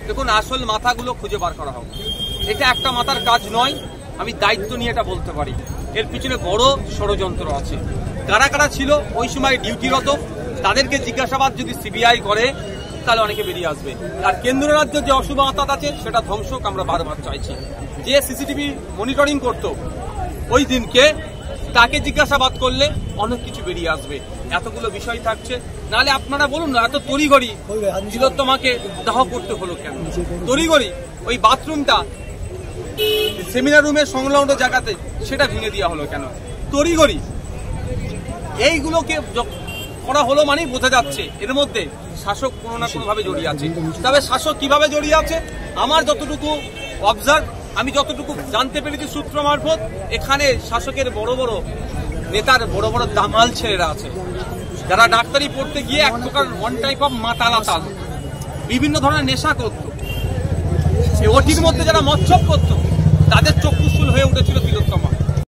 দেখুন, আসল মাথাগুলো খুঁজে বার করা হোক। এটা একটা মাথার কাজ নয়, আমি দায়িত্ব নিয়ে এটা বলতে পারি। এর পিছনে বড় ষড়যন্ত্র আছে। কারা কারা ছিল ওই সময় ডিউটিরত, তাদেরকে জিজ্ঞাসাবাদ যদি সিবিআই করে তাহলে অনেকে বেরিয়ে আসবে। আর কেন্দ্র রাজ্যে যে অশুভ আঁতাত আছে সেটা ধ্বংস আমরা বারবার চাইছি। যে সিসিটিভি মনিটরিং করতো ওই দিনকে, তাকে জিজ্ঞাসাবাদ করলে অনেক কিছু বেরিয়ে আসবে। এতগুলো বিষয় থাকছে, নাহলে আপনারা বলুন না, এত তড়িঘড়ি তিলোত্তমাকে দাহ করতে হলো কেন? তড়িঘড়ি ওই বাথরুমটা সেমিনার রুমের সংলগ্ন জায়গাতে সেটা ভেঙে দেওয়া হলো কেন? তড়িঘড়ি এইগুলোকে করা হলো মানেই বোঝা যাচ্ছে এর মধ্যে শাসক কোনো না কোনোভাবে জড়িয়ে আছে। তবে শাসক কিভাবে জড়িয়ে আছে, আমার যতটুকু অবজার্ভ, আমি যতটুকু জানতে পেরেছি সূত্র মারফত, এখানে শাসকের বড় বড় নেতার বড় বড় দামাল ছেলেরা আছে, যারা ডাক্তারি পড়তে গিয়ে এক প্রকার ওয়ান টাইপ অফ মাতালাতাল বিভিন্ন ধরনের নেশা করত। ওটির মধ্যে যারা মচ্ছব করত, তাদের চক্ষুস্থল হয়ে উঠেছিল তিলোত্তমা।